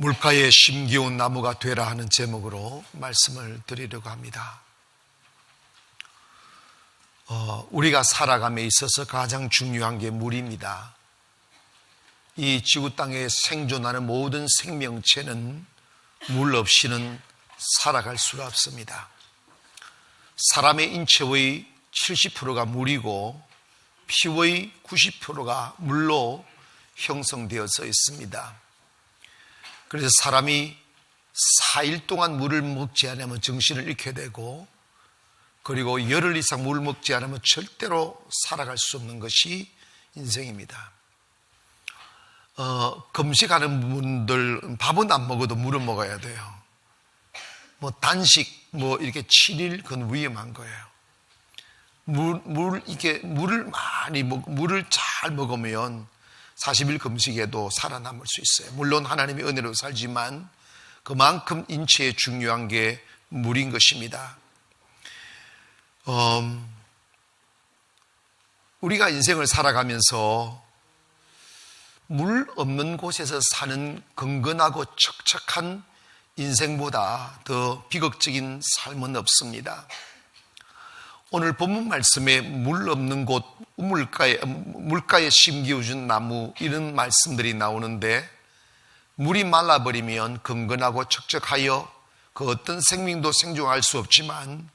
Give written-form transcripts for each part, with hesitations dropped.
물가에 심기운 나무가 되라 하는 제목으로 말씀을 드리려고 합니다. 우리가 살아감에 있어서 가장 중요한 게 물입니다. 이 지구 땅에 생존하는 모든 생명체는 물 없이는 살아갈 수가 없습니다. 사람의 인체의 70%가 물이고 피의 90%가 물로 형성되어서 있습니다. 그래서 사람이 4일 동안 물을 먹지 않으면 정신을 잃게 되고, 그리고 열흘 이상 물을 먹지 않으면 절대로 살아갈 수 없는 것이 인생입니다. 금식하는 분들 밥은 안 먹어도 물은 먹어야 돼요. 단식 이렇게 7일 그건 위험한 거예요. 물을 잘 먹으면 40일 금식에도 살아남을 수 있어요. 물론 하나님의 은혜로 살지만 그만큼 인체에 중요한 게 물인 것입니다. 우리가 인생을 살아가면서 물 없는 곳에서 사는 건건하고 척척한 인생보다 더 비극적인 삶은 없습니다. 오늘 본문 말씀에 물 없는 곳, 물가에 심기우준 나무 이런 말씀들이 나오는데, 물이 말라버리면 건건하고 척척하여 그 어떤 생명도 생존할 수 없지만,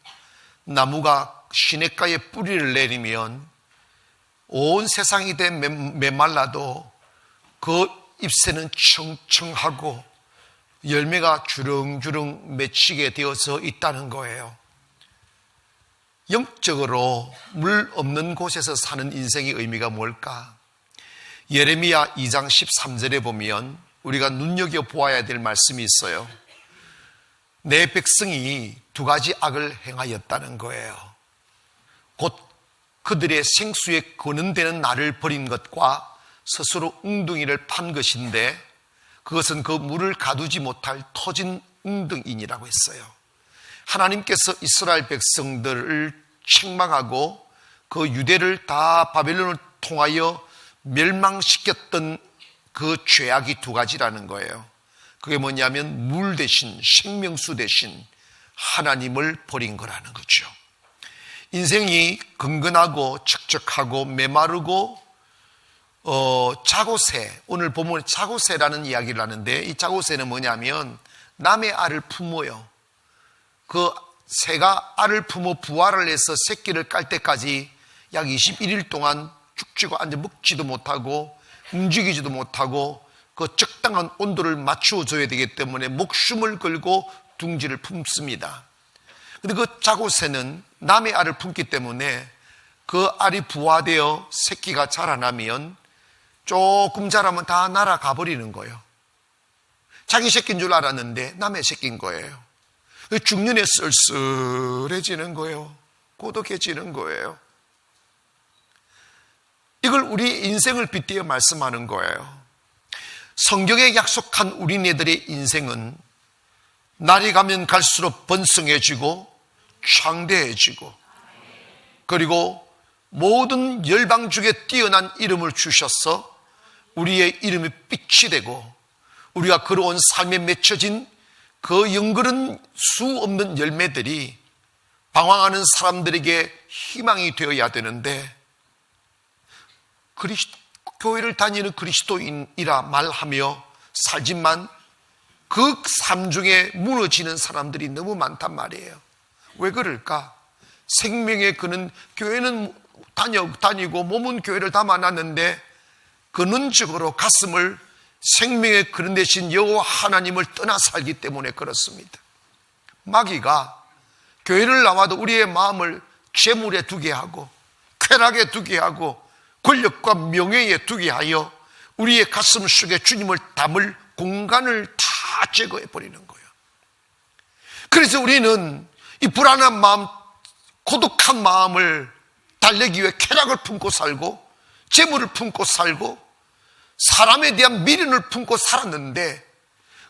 나무가 시냇가에 뿌리를 내리면 온 세상이 다 메말라도 그 잎새는 청청하고 열매가 주렁주렁 맺히게 되어서 있다는 거예요. 영적으로 물 없는 곳에서 사는 인생의 의미가 뭘까? 예레미야 2장 13절에 보면 우리가 눈여겨보아야 될 말씀이 있어요. 내 백성이 두 가지 악을 행하였다는 거예요. 곧 그들의 생수에 근원되는 나를 버린 것과 스스로 웅덩이를 판 것인데, 그것은 그 물을 가두지 못할 터진 웅덩이니라고 했어요. 하나님께서 이스라엘 백성들을 책망하고 그 유대를 다 바벨론을 통하여 멸망시켰던 그 죄악이 두 가지라는 거예요. 그게 뭐냐면 물 대신, 생명수 대신 하나님을 버린 거라는 거죠. 인생이 건건하고 척척하고 메마르고 자고새, 오늘 보면 자고새라는 이야기를 하는데, 이 자고새는 뭐냐면 남의 알을 품어요. 그 새가 알을 품어 부화를 해서 새끼를 깔 때까지 약 21일 동안 죽지고 앉아 먹지도 못하고 움직이지도 못하고 그 적당한 온도를 맞추어줘야 되기 때문에 목숨을 걸고 둥지를 품습니다. 근데 그 자고새는 남의 알을 품기 때문에 그 알이 부화되어 새끼가 자라나면 조금 자라면 다 날아가 버리는 거예요. 자기 새끼인 줄 알았는데 남의 새끼인 거예요. 중년에 쓸쓸해지는 거예요. 고독해지는 거예요. 이걸 우리 인생을 빗대어 말씀하는 거예요. 성경에 약속한 우리네들의 인생은 날이 가면 갈수록 번성해지고 창대해지고, 그리고 모든 열방 중에 뛰어난 이름을 주셔서 우리의 이름이 빛이 되고, 우리가 걸어온 삶에 맺혀진 그 영그런 수 없는 열매들이 방황하는 사람들에게 희망이 되어야 되는데, 교회를 다니는 그리스도인이라 말하며 살지만 그 삶 중에 무너지는 사람들이 너무 많단 말이에요. 왜 그럴까? 생명의 그는 교회는 다니고 몸은 교회를 담아놨는데 근원적으로 가슴을 생명의 그런 대신 여호와 하나님을 떠나 살기 때문에 그렇습니다. 마귀가 교회를 나와도 우리의 마음을 재물에 두게 하고 쾌락에 두게 하고 권력과 명예에 두게 하여 우리의 가슴 속에 주님을 담을 공간을 다 제거해 버리는 거예요. 그래서 우리는 이 불안한 마음, 고독한 마음을 달래기 위해 쾌락을 품고 살고 재물을 품고 살고 사람에 대한 미련을 품고 살았는데,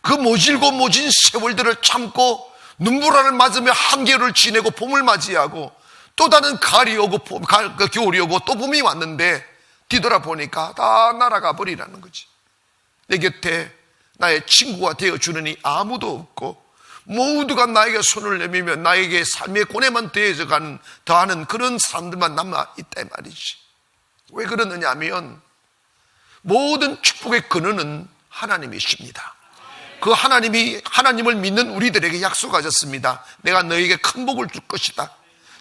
그 모질고 모진 세월들을 참고 눈보라를 맞으며 한겨울을 지내고 봄을 맞이하고 또 다른 가을이 오고 겨울이 오고 또 봄이 왔는데 뒤돌아보니까 다 날아가 버리라는 거지. 내 곁에 나의 친구가 되어주느니 아무도 없고 모두가 나에게 손을 내밀며 나에게 삶의 고뇌만 더하는 그런 사람들만 남아있다 말이지. 왜 그러느냐 하면 모든 축복의 근원은 하나님이십니다. 그 하나님을 믿는 우리들에게 약속하셨습니다. 내가 너에게 큰 복을 줄 것이다.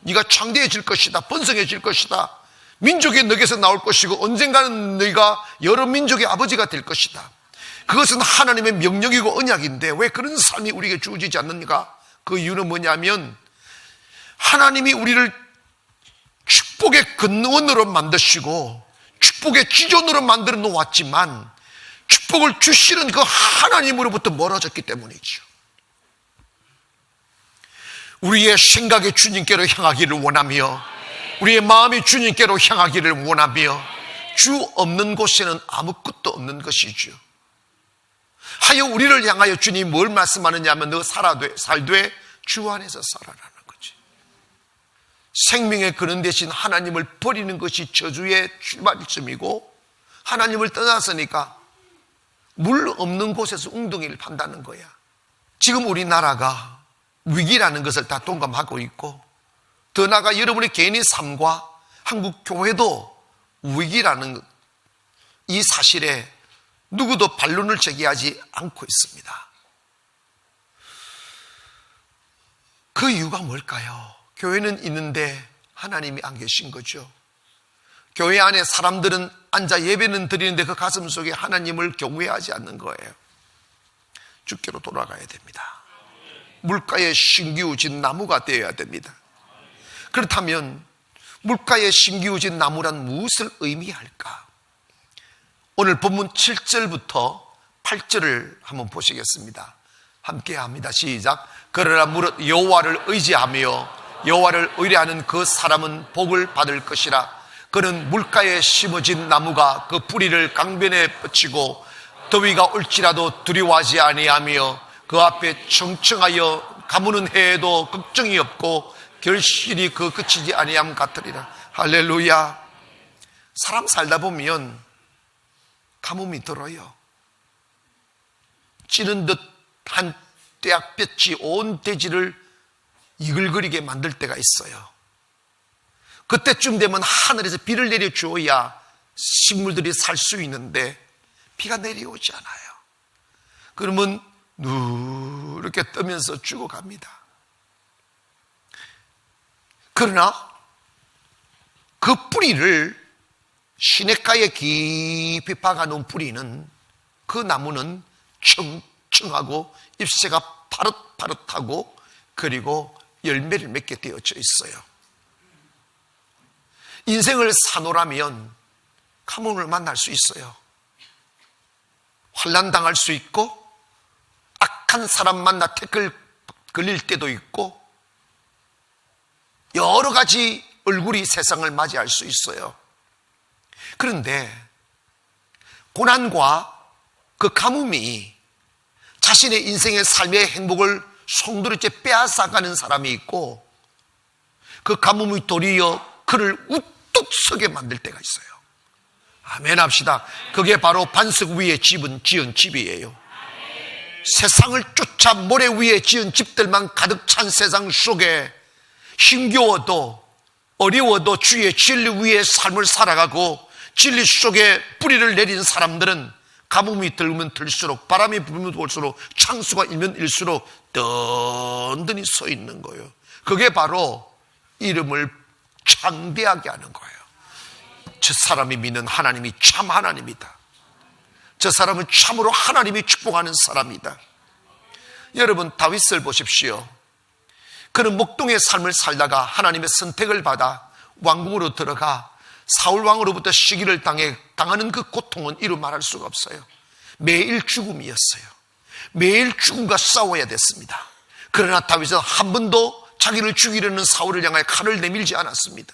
네가 창대해질 것이다. 번성해질 것이다. 민족이 너에게서 나올 것이고 언젠가는 너희가 여러 민족의 아버지가 될 것이다. 그것은 하나님의 명령이고 언약인데 왜 그런 삶이 우리에게 주어지지 않는가? 그 이유는 뭐냐면 하나님이 우리를 축복의 근원으로 만드시고 축복의 기존으로 만들어 놓았지만 축복을 주시는 그 하나님으로부터 멀어졌기 때문이죠. 우리의 생각이 주님께로 향하기를 원하며 우리의 마음이 주님께로 향하기를 원하며 주 없는 곳에는 아무것도 없는 것이죠. 하여 우리를 향하여 주님이 뭘 말씀하느냐 하면 너 살되 주 안에서 살아라는 거지. 생명의 근원 대신 하나님을 버리는 것이 저주의 출발점이고 하나님을 떠났으니까 물 없는 곳에서 웅덩이를 판다는 거야. 지금 우리나라가 위기라는 것을 다 동감하고 있고 더 나아가 여러분의 개인의 삶과 한국 교회도 위기라는 이 사실에 누구도 반론을 제기하지 않고 있습니다. 그 이유가 뭘까요? 교회는 있는데 하나님이 안 계신 거죠. 교회 안에 사람들은 앉아 예배는 드리는데 그 가슴 속에 하나님을 경외하지 않는 거예요. 주께로 돌아가야 됩니다. 물가에 심기우진 나무가 되어야 됩니다. 그렇다면 물가에 심기우진 나무란 무엇을 의미할까? 오늘 본문 7절부터 8절을 한번 보시겠습니다. 함께 합니다. 시작. 그러나 무릇 여호와를 의지하며 여호와를 의뢰하는 그 사람은 복을 받을 것이라. 그는 물가에 심어진 나무가 그 뿌리를 강변에 뻗치고 더위가 올지라도 두려워하지 아니하며 그 앞에 청청하여 가무는 해에도 걱정이 없고 결실이 그 그치지 아니함 같으리라. 할렐루야. 사람 살다 보면 가뭄이 들어요. 찌는 듯한 떼약볕이 온 대지를 이글거리게 만들 때가 있어요. 그때쯤 되면 하늘에서 비를 내려주어야 식물들이 살 수 있는데 비가 내려오지 않아요. 그러면 누렇게 뜨면서 죽어갑니다. 그러나 그 뿌리를 시냇가에 깊이 박아놓은 뿌리는 그 나무는 청청하고 잎새가 파릇파릇하고 그리고 열매를 맺게 되어져 있어요. 인생을 사노라면 가뭄을 만날 수 있어요. 환난당할 수 있고 악한 사람 만나 태클 걸릴 때도 있고 여러 가지 얼굴이 세상을 맞이할 수 있어요. 그런데 고난과 그 가뭄이 자신의 인생의 삶의 행복을 송두리째 빼앗아가는 사람이 있고 그 가뭄이 도리어 그를 우뚝 서게 만들 때가 있어요. 아멘 합시다. 그게 바로 반석 위에 지은 집이에요. 세상을 쫓아 모래 위에 지은 집들만 가득 찬 세상 속에 힘겨워도 어려워도 주의 진리 위에 삶을 살아가고 진리 속에 뿌리를 내린 사람들은 가뭄이 들면 들수록 바람이 불면 불수록 창수가 일면 일수록 든든히 서 있는 거예요. 그게 바로 이름을 창대하게 하는 거예요. 저 사람이 믿는 하나님이 참 하나님이다. 저 사람은 참으로 하나님이 축복하는 사람이다. 여러분 다윗을 보십시오. 그는 목동의 삶을 살다가 하나님의 선택을 받아 왕궁으로 들어가 사울 왕으로부터 시기를 당하는 그 고통은 이루 말할 수가 없어요. 매일 죽음이었어요. 매일 죽음과 싸워야 됐습니다. 그러나 다윗은 한 번도 자기를 죽이려는 사울을 향하여 칼을 내밀지 않았습니다.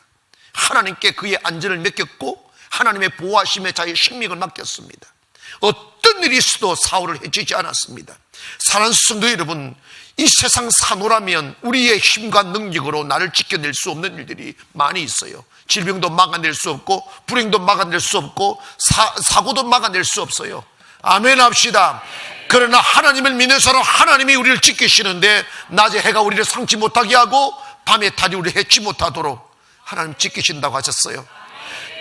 하나님께 그의 안전을 맡겼고 하나님의 보호하심에 자기의 생명을 맡겼습니다. 어떤 일이 있어도 사울을 해치지 않았습니다. 사랑하는 성도 여러분, 이 세상 사노라면 우리의 힘과 능력으로 나를 지켜낼 수 없는 일들이 많이 있어요. 질병도 막아낼 수 없고 불행도 막아낼 수 없고 사고도 막아낼 수 없어요. 아멘 합시다. 그러나 하나님을 믿는 사람, 하나님이 우리를 지키시는데 낮에 해가 우리를 상치 못하게 하고 밤에 달이 우리를 해치 못하도록 하나님 지키신다고 하셨어요.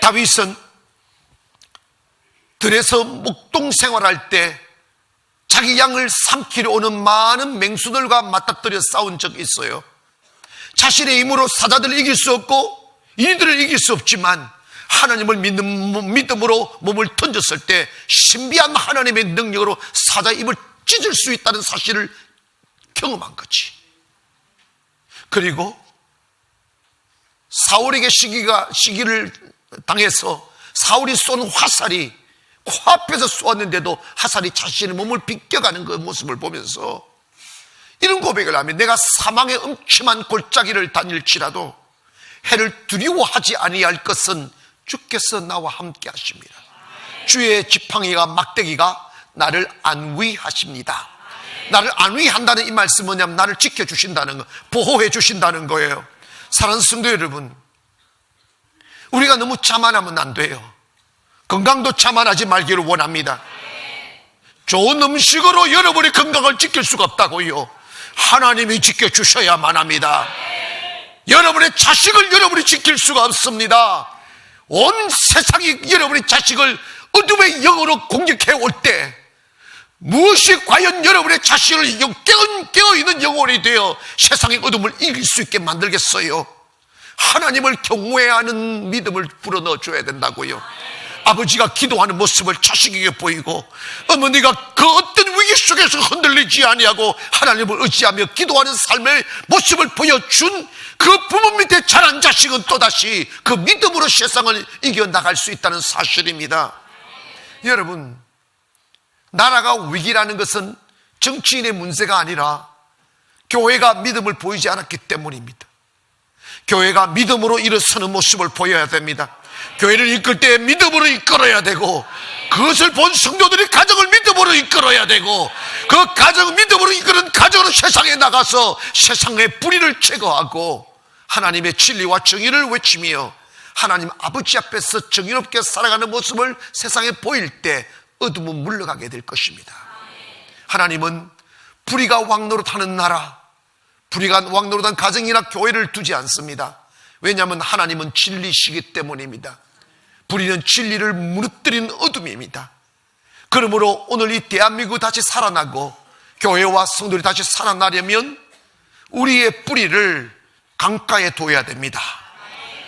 다윗은 들에서 목동 생활할 때 자기 양을 삼키려 오는 많은 맹수들과 맞닥뜨려 싸운 적이 있어요. 자신의 힘으로 사자들을 이길 수 없고 이들을 이길 수 없지만 하나님을 믿음으로 몸을 던졌을 때 신비한 하나님의 능력으로 사자의 입을 찢을 수 있다는 사실을 경험한 거지. 그리고 사울에게 시기를 당해서 사울이 쏜 화살이 코앞에서 쏘았는데도 화살이 자신의 몸을 비껴가는 그 모습을 보면서 이런 고백을 하면 내가 사망의 음침한 골짜기를 다닐지라도 해를 두려워하지 아니할 것은 주께서 나와 함께 하십니다. 주의 지팡이가 막대기가 나를 안위하십니다. 나를 안위한다는 이 말씀은 뭐냐면 나를 지켜주신다는 거, 보호해 주신다는 거예요. 사랑하는 성도 여러분, 우리가 너무 자만하면 안 돼요. 건강도 자만하지 말기를 원합니다. 좋은 음식으로 여러분의 건강을 지킬 수가 없다고요. 하나님이 지켜주셔야만 합니다. 여러분의 자식을 여러분이 지킬 수가 없습니다. 온 세상이 여러분의 자식을 어둠의 영으로 공격해 올 때 무엇이 과연 여러분의 자식을 깨어있는 영혼이 되어 세상의 어둠을 이길 수 있게 만들겠어요? 하나님을 경외해야 하는 믿음을 불어넣어줘야 된다고요. 아버지가 기도하는 모습을 자식에게 보이고 어머니가 그 어떤 위기 속에서 흔들리지 아니하고 하나님을 의지하며 기도하는 삶의 모습을 보여준 그 부모 밑에 자란 자식은 또다시 그 믿음으로 세상을 이겨나갈 수 있다는 사실입니다. 여러분, 나라가 위기라는 것은 정치인의 문제가 아니라 교회가 믿음을 보이지 않았기 때문입니다. 교회가 믿음으로 일어서는 모습을 보여야 됩니다. 교회를 이끌 때 믿음으로 이끌어야 되고 그것을 본 성도들이 가정을 믿음으로 이끌어야 되고 그 가정을 믿음으로 이끄는 가정으로 세상에 나가서 세상의 뿌리를 제거하고 하나님의 진리와 정의를 외치며 하나님 아버지 앞에서 정의롭게 살아가는 모습을 세상에 보일 때 어둠은 물러가게 될 것입니다. 하나님은 불의가 왕노릇하는 나라, 불의가 왕노릇한 가정이나 교회를 두지 않습니다. 왜냐하면 하나님은 진리시기 때문입니다. 불의는 진리를 무너뜨린 어둠입니다. 그러므로 오늘 이 대한민국이 다시 살아나고 교회와 성도들이 다시 살아나려면 우리의 뿌리를 강가에 둬야 됩니다.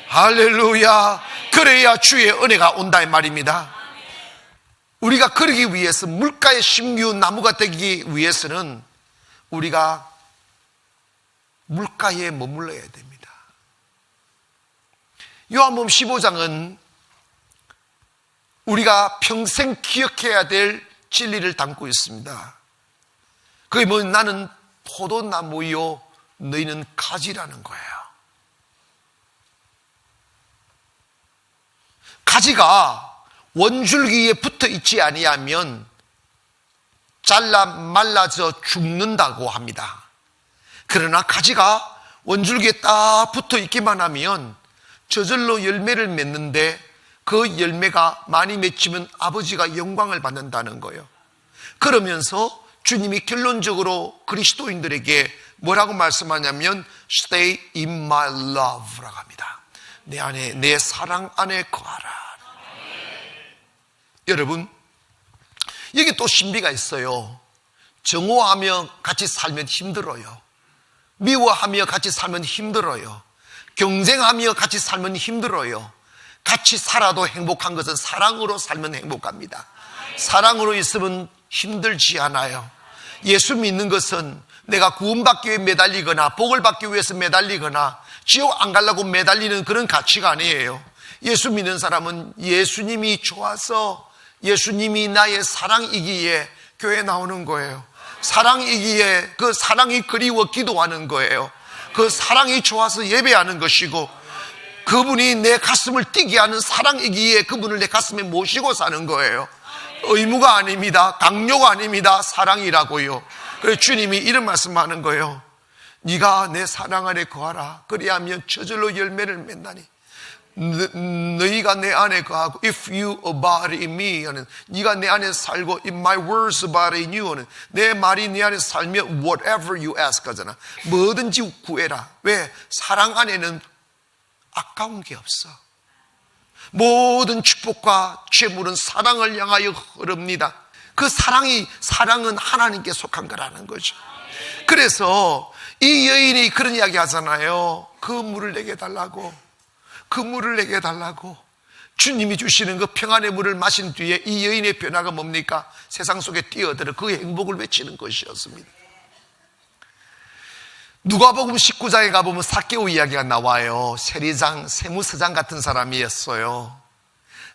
할렐루야. 그래야 주의 은혜가 온다 이 말입니다. 우리가 그러기 위해서 물가에 심기운 나무가 되기 위해서는 우리가 물가에 머물러야 됩니다. 요한복음 15장은 우리가 평생 기억해야 될 진리를 담고 있습니다. 그게 뭐 나는 포도나무요 너희는 가지라는 거예요. 가지가 원줄기에 붙어 있지 아니하면 잘라 말라져 죽는다고 합니다. 그러나 가지가 원줄기에 딱 붙어 있기만 하면 저절로 열매를 맺는데 그 열매가 많이 맺히면 아버지가 영광을 받는다는 거예요. 그러면서 주님이 결론적으로 그리스도인들에게 뭐라고 말씀하냐면 Stay in my love라고 합니다. 내 안에, 내 사랑 안에 거하라. 여러분, 여기 또 신비가 있어요. 정오하며 같이 살면 힘들어요. 미워하며 같이 살면 힘들어요. 경쟁하며 같이 살면 힘들어요. 같이 살아도 행복한 것은 사랑으로 살면 행복합니다. 사랑으로 있으면 힘들지 않아요. 예수 믿는 것은 내가 구원받기 위해 매달리거나 복을 받기 위해서 매달리거나 지옥 안 가려고 매달리는 그런 가치가 아니에요. 예수 믿는 사람은 예수님이 좋아서 예수님이 나의 사랑이기에 교회에 나오는 거예요. 사랑이기에 그 사랑이 그리워 기도하는 거예요. 그 사랑이 좋아서 예배하는 것이고 그분이 내 가슴을 뛰게 하는 사랑이기에 그분을 내 가슴에 모시고 사는 거예요. 의무가 아닙니다. 강요가 아닙니다. 사랑이라고요. 그래서 주님이 이런 말씀하는 거예요. 네가 내 사랑 안에 거하라. 그리하면 저절로 열매를 맺나니 너희가 내 안에 거하고 if you abide in me 하는, 네가 내 안에 살고 if my words abide in you 하는, 내 말이 네 안에 살면 whatever you ask 하잖아. 뭐든지 구해라. 왜? 사랑 안에는 아까운 게 없어. 모든 축복과 재물은 사랑을 향하여 흐릅니다. 그 사랑은 하나님께 속한 거라는 거죠. 그래서 이 여인이 그런 이야기 하잖아요. 그 물을 내게 달라고. 그 물을 내게 달라고. 주님이 주시는 그 평안의 물을 마신 뒤에 이 여인의 변화가 뭡니까? 세상 속에 뛰어들어 그 행복을 외치는 것이었습니다. 누가복음 19장에 가보면 삭개오 이야기가 나와요. 세리장, 세무서장 같은 사람이었어요.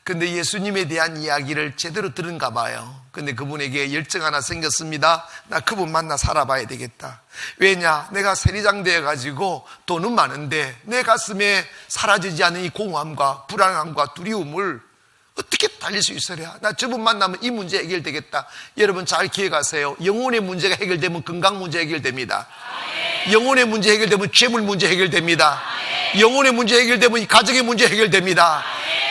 근데 예수님에 대한 이야기를 제대로 들은가 봐요. 근데 그분에게 열정 하나 생겼습니다. 나 그분 만나 살아봐야 되겠다. 왜냐? 내가 세리장 되어가지고 돈은 많은데 내 가슴에 사라지지 않는 이 공허함과 불안함과 두려움을 어떻게 달릴 수 있으랴? 나 저분 만나면 이 문제 해결되겠다. 여러분 잘 기억하세요. 영혼의 문제가 해결되면 건강 문제 해결됩니다. 영혼의 문제 해결되면 재물 문제 해결됩니다. 영혼의 문제 해결되면 이 가정의 문제 해결됩니다.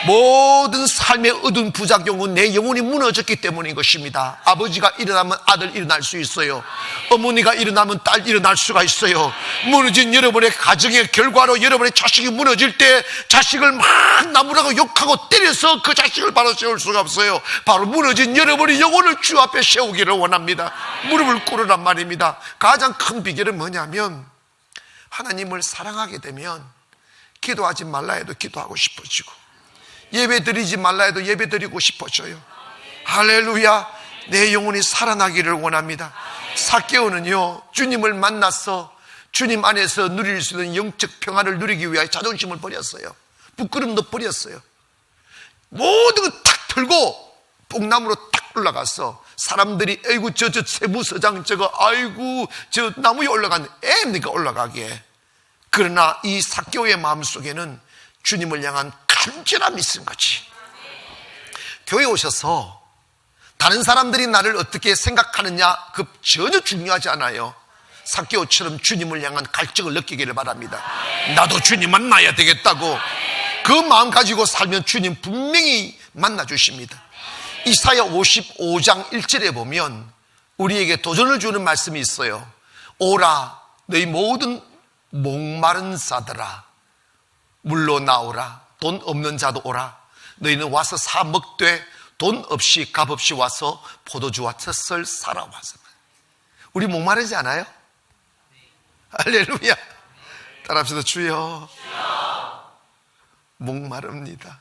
모든 삶의 어두운 부작용은 내 영혼이 무너졌기 때문인 것입니다. 아버지가 일어나면 아들 일어날 수 있어요. 어머니가 일어나면 딸 일어날 수가 있어요. 무너진 여러분의 가정의 결과로 여러분의 자식이 무너질 때 자식을 막 나무라고 욕하고 때려서 그 자식을 바로 세울 수가 없어요. 바로 무너진 여러분의 영혼을 주 앞에 세우기를 원합니다. 무릎을 꿇으란 말입니다. 가장 큰 비결은 뭐냐면 하나님을 사랑하게 되면 기도하지 말라 해도 기도하고 싶어지고 예배 드리지 말라 해도 예배 드리고 싶어져요. 할렐루야. 내 영혼이 살아나기를 원합니다. 삭개오는요, 주님을 만나서 주님 안에서 누릴 수 있는 영적 평안을 누리기 위하여 자존심을 버렸어요. 부끄럼도 버렸어요. 모든 걸 탁 털고 뽕나무로 딱 올라가서 사람들이 아이고 저 세무서장 저거 아이고 저 나무 위에 올라간 애입니까 올라가게. 그러나 이 삭개오의 마음속에는 주님을 향한 간절함이 있은 거지. 교회 오셔서 다른 사람들이 나를 어떻게 생각하느냐 그 전혀 중요하지 않아요. 삭개오처럼 주님을 향한 갈증을 느끼기를 바랍니다. 나도 주님 만나야 되겠다고 그 마음 가지고 살면 주님 분명히 만나주십니다. 이사야 55장 1절에 보면 우리에게 도전을 주는 말씀이 있어요. 오라 너희 모든 목마른 자들아 물로 나오라. 돈 없는 자도 오라. 너희는 와서 사 먹되 돈 없이 값 없이 와서 포도주와 젖을 사라 와서. 우리 목마르지 않아요? 할렐루야. 따라합시다. 주여 목마릅니다.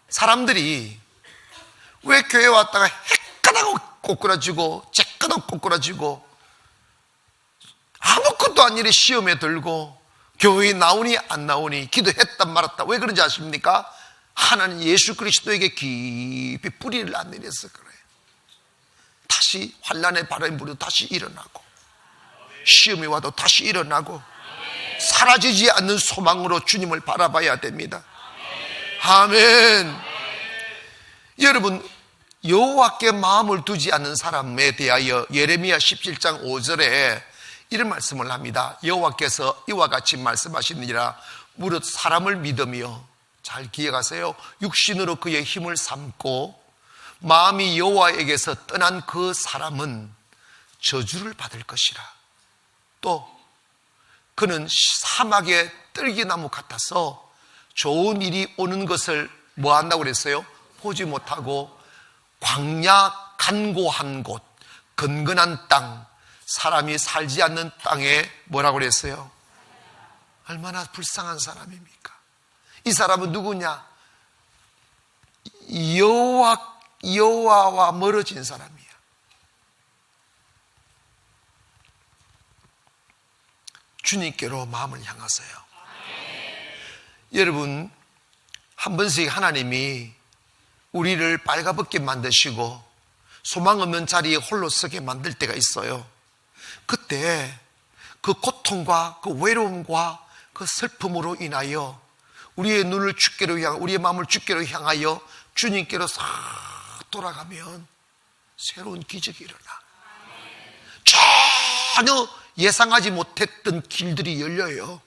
사람들이 왜 교회 왔다가 헷가닥 꼬꾸라지고 쬐끄덕 꼬꾸라지고 아무것도 아닌 일에 시험에 들고 교회에 나오니 안 나오니 기도했다 말았다. 왜 그런지 아십니까? 하나님 예수 그리스도에게 깊이 뿌리를 안 내려서 그래요. 다시 환난의 바람이 불어도 다시 일어나고 시험이 와도 다시 일어나고 사라지지 않는 소망으로 주님을 바라봐야 됩니다. 아멘. 여러분 여호와께 마음을 두지 않는 사람에 대하여 예레미야 17장 5절에 이런 말씀을 합니다. 여호와께서 이와 같이 말씀하시느니라. 무릇 사람을 믿으며, 잘 기억하세요, 육신으로 그의 힘을 삼고 마음이 여호와에게서 떠난 그 사람은 저주를 받을 것이라. 또 그는 사막의 떨기나무 같아서 좋은 일이 오는 것을 뭐 한다고 그랬어요? 보지 못하고 광야 간고한 곳, 건건한 땅, 사람이 살지 않는 땅에 뭐라고 그랬어요? 얼마나 불쌍한 사람입니까? 이 사람은 누구냐? 여호와와 멀어진 사람이야. 주님께로 마음을 향하세요. 여러분 한 번씩 하나님이 우리를 빨가벗게 만드시고 소망 없는 자리에 홀로 서게 만들 때가 있어요. 그때 그 고통과 그 외로움과 그 슬픔으로 인하여 우리의 눈을 주께로 향하여 우리의 마음을 주께로 향하여 주님께로 싹 돌아가면 새로운 기적이 일어나. 전혀 예상하지 못했던 길들이 열려요.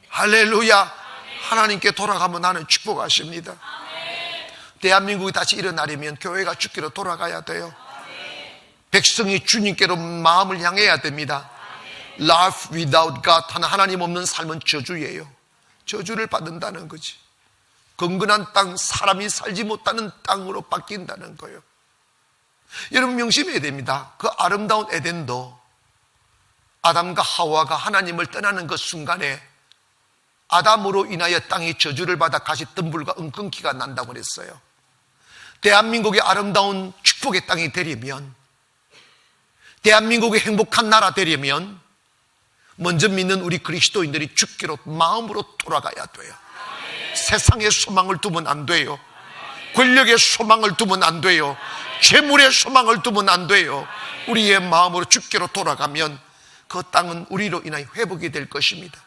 할렐루야. 하나님께 돌아가면 나는 축복하십니다. 대한민국이 다시 일어나려면 교회가 주께로 돌아가야 돼요. 백성이 주님께로 마음을 향해야 됩니다. Life without God, 하나님 없는 삶은 저주예요. 저주를 받는다는 거지. 건건한 땅, 사람이 살지 못하는 땅으로 바뀐다는 거예요. 여러분 명심해야 됩니다. 그 아름다운 에덴도 아담과 하와가 하나님을 떠나는 그 순간에 아담으로 인하여 땅이 저주를 받아 가시덤불과 은근키가 난다고 그랬어요. 대한민국의 아름다운 축복의 땅이 되려면, 대한민국의 행복한 나라 되려면 먼저 믿는 우리 그리스도인들이 주께로 마음으로 돌아가야 돼요. 세상의 소망을 두면 안 돼요. 권력의 소망을 두면 안 돼요. 재물의 소망을 두면 안 돼요. 우리의 마음으로 주께로 돌아가면 그 땅은 우리로 인하여 회복이 될 것입니다.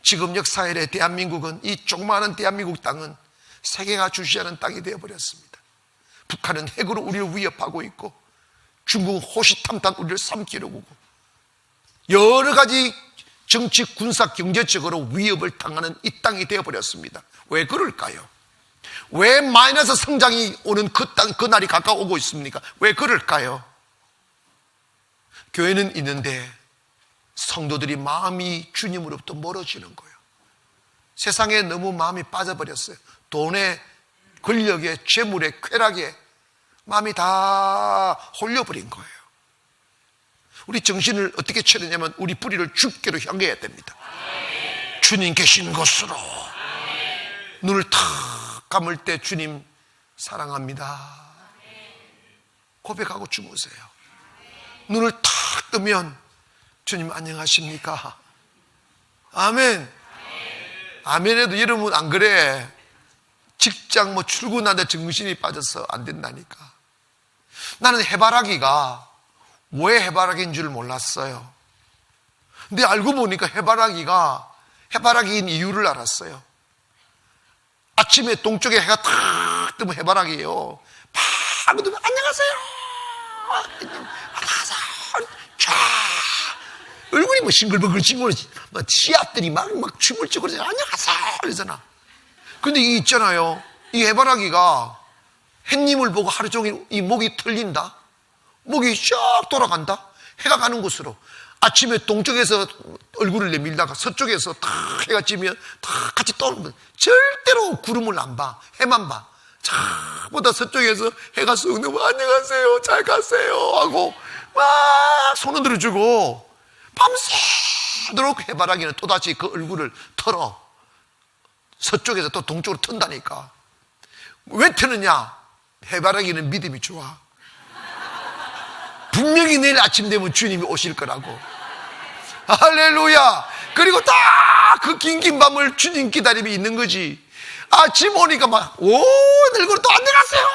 지금 역사일에 대한민국은, 이 조그마한 대한민국 땅은 세계가 주시하는 땅이 되어버렸습니다. 북한은 핵으로 우리를 위협하고 있고, 중국은 호시탐탐 우리를 삼키려고 하고, 여러 가지 정치, 군사, 경제적으로 위협을 당하는 이 땅이 되어버렸습니다. 왜 그럴까요? 왜 마이너스 성장이 오는 그 땅, 그 날이 가까워오고 있습니까? 왜 그럴까요? 교회는 있는데 성도들이 마음이 주님으로부터 멀어지는 거예요. 세상에 너무 마음이 빠져버렸어요. 돈에, 권력에, 재물에, 쾌락에 마음이 다 홀려버린 거예요. 우리 정신을 어떻게 차리냐면 우리 뿌리를 주께로 향해야 됩니다. 주님 계신 곳으로. 눈을 탁 감을 때 주님 사랑합니다 고백하고 주무세요. 눈을 탁 뜨면 주님 안녕하십니까? 아멘. 아멘해도 여러분 안 그래? 직장 출근하는데 정신이 빠져서 안 된다니까. 나는 해바라기가 왜 해바라기인 줄 몰랐어요. 근데 알고 보니까 해바라기인 이유를 알았어요. 아침에 동쪽에 해가 탁 뜨면 해바라기예요. 팍 뜨면 안녕하세요. 얼굴이 싱글벙글 씨앗들이 막 춤을 추고 그러잖아. 안녕하세요 그러잖아. 근데 이 있잖아요, 이 해바라기가 햇님을 보고 하루 종일 이 목이 틀린다, 목이 쫙 돌아간다. 해가 가는 곳으로. 아침에 동쪽에서 얼굴을 내밀다가 서쪽에서 탁 해가 지면 탁 같이 떠오르면 절대로 구름을 안 봐. 해만 봐. 보다 서쪽에서 해가 쑥 넘어 안녕하세요 잘 가세요 하고 막 손을 들어주고, 밤새도록 해바라기는 또다시 그 얼굴을 털어 서쪽에서 또 동쪽으로 튼다니까. 왜 트느냐? 해바라기는 믿음이 좋아. 분명히 내일 아침 되면 주님이 오실 거라고. 할렐루야. 그리고 딱 그 긴 밤을 주님 기다림이 있는 거지. 아침 오니까 막 늙고 또 안녕하세요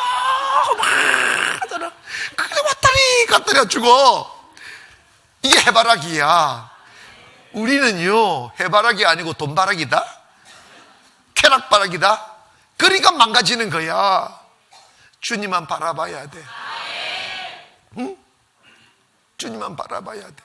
막 하잖아. 그래 왔다리 갔다리 죽어. 이게 해바라기야. 우리는요 해바라기 아니고 돈바라기다, 쾌락바라기다. 그러니까 망가지는 거야. 주님만 바라봐야 돼. 응? 주님만 바라봐야 돼.